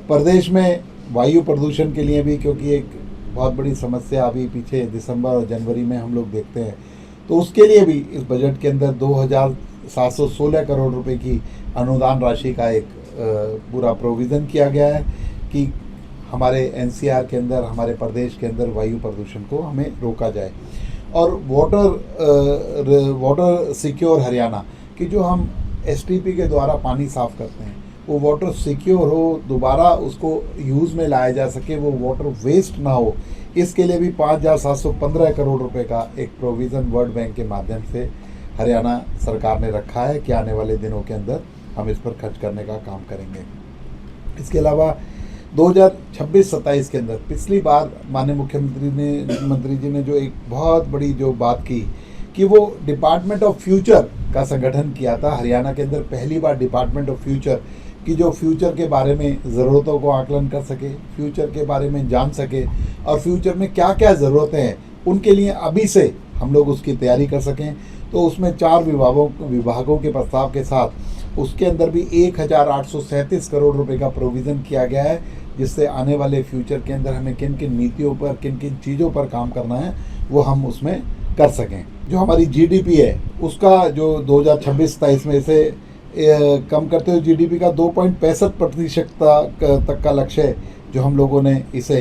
प्रदेश में वायु प्रदूषण के लिए भी, क्योंकि एक बहुत बड़ी समस्या अभी पीछे दिसंबर और जनवरी में हम लोग देखते हैं, तो उसके लिए भी इस बजट के अंदर 2,716 करोड़ रुपए की अनुदान राशि का एक पूरा प्रोविज़न किया गया है कि हमारे एनसीआर के अंदर, हमारे प्रदेश के अंदर वायु प्रदूषण को हमें रोका जाए। और वाटर सिक्योर हरियाणा कि जो हम एसटीपी के द्वारा पानी साफ़ करते हैं वो वाटर सिक्योर हो, दोबारा उसको यूज़ में लाया जा सके, वो वाटर वेस्ट ना हो, इसके लिए भी 5,715 करोड़ रुपए का एक प्रोविज़न वर्ल्ड बैंक के माध्यम से हरियाणा सरकार ने रखा है कि आने वाले दिनों के अंदर हम इस पर खर्च करने का काम करेंगे। इसके अलावा 2026-27 के अंदर पिछली बार माननीय मुख्यमंत्री जी ने जो एक बहुत बड़ी जो बात की कि वो डिपार्टमेंट ऑफ फ्यूचर का संगठन किया था हरियाणा के अंदर, पहली बार डिपार्टमेंट ऑफ फ्यूचर कि जो फ्यूचर के बारे में ज़रूरतों को आकलन कर सके, फ्यूचर के बारे में जान सके और फ्यूचर में क्या क्या ज़रूरतें हैं उनके लिए अभी से हम लोग उसकी तैयारी कर सकें। तो उसमें 4 विभागों के प्रस्ताव के साथ उसके अंदर भी 1,837 करोड़ रुपए का प्रोविज़न किया गया है, जिससे आने वाले फ्यूचर के अंदर हमें किन किन नीतियों पर, किन किन चीज़ों पर काम करना है वो हम उसमें कर सकें। जो हमारी जीडीपी है उसका जो 2026-27 में से कम करते हुए जीडीपी का 2.65% तक का लक्ष्य जो हम लोगों ने इसे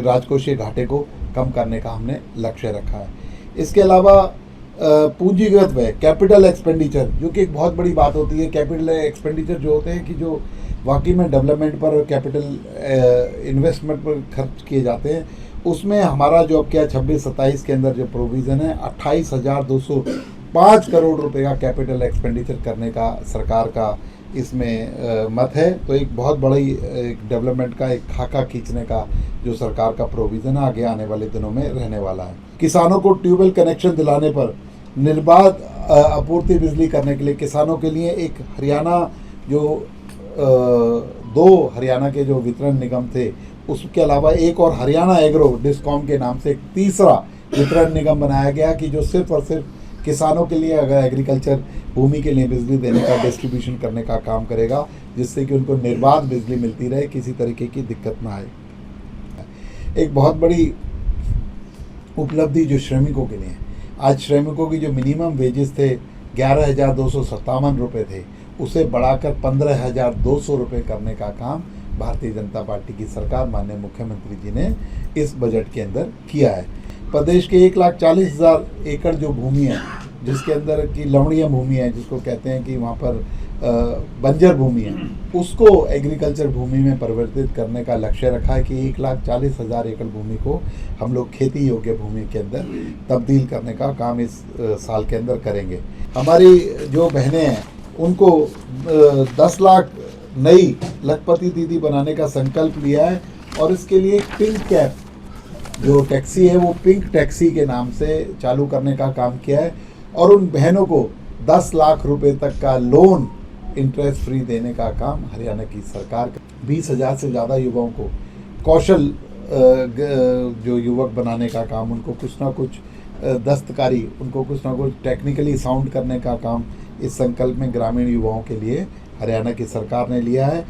राजकोषीय घाटे को कम करने का हमने लक्ष्य रखा है। इसके अलावा पूंजीगत व्यय, कैपिटल एक्सपेंडिचर, जो कि एक बहुत बड़ी बात होती है। कैपिटल एक्सपेंडिचर जो होते हैं कि जो वाकई में डेवलपमेंट पर और कैपिटल इन्वेस्टमेंट पर खर्च किए जाते हैं, उसमें हमारा जो अब क्या 26-27 के अंदर जो प्रोविज़न है 28,205 करोड़ रुपए का कैपिटल एक्सपेंडिचर करने का सरकार का इसमें मत है। तो एक बहुत बड़ी एक डेवलपमेंट का एक खाका खींचने का जो सरकार का प्रोविज़न आगे आने वाले दिनों में रहने वाला है। किसानों को ट्यूबवेल कनेक्शन दिलाने पर निर्बाध आपूर्ति बिजली करने के लिए किसानों के लिए एक हरियाणा जो 2 हरियाणा के जो वितरण निगम थे, उसके अलावा एक और हरियाणा एग्रो डिस्कॉम के नाम से एक तीसरा वितरण निगम बनाया गया कि जो सिर्फ और सिर्फ किसानों के लिए अगर एग्रीकल्चर भूमि के लिए बिजली देने का, डिस्ट्रीब्यूशन करने का काम करेगा, जिससे कि उनको निर्बाध बिजली मिलती रहे, किसी तरीके की दिक्कत ना आए। एक बहुत बड़ी उपलब्धि जो श्रमिकों के लिए, आज श्रमिकों की जो मिनिमम वेजेस थे 11,257 रुपये थे, उसे बढ़ाकर 15,200 रुपये करने का काम भारतीय जनता पार्टी की सरकार माननीय मुख्यमंत्री जी ने इस बजट के अंदर किया है। प्रदेश के 1,40,000 एकड़ जो भूमि है, जिसके अंदर की लवणीय भूमि है, जिसको कहते हैं कि वहाँ पर बंजर भूमि है, उसको एग्रीकल्चर भूमि में परिवर्तित करने का लक्ष्य रखा है कि 1,40,000 एकड़ भूमि को हम लोग खेती योग्य भूमि के अंदर तब्दील करने का काम इस साल के अंदर करेंगे। हमारी जो बहनें हैं उनको 10 लाख नई लखपति दीदी बनाने का संकल्प लिया है और इसके लिए पिंक कैप जो टैक्सी है वो पिंक टैक्सी के नाम से चालू करने का काम किया है और उन बहनों को 10 लाख रुपए तक का लोन इंटरेस्ट फ्री देने का काम हरियाणा की सरकार का। 20,000 से ज़्यादा युवाओं को कौशल जो युवक बनाने का काम, उनको कुछ ना कुछ दस्तकारी, उनको कुछ ना कुछ टेक्निकली साउंड करने का काम इस संकल्प में ग्रामीण युवाओं के लिए हरियाणा की सरकार ने लिया है।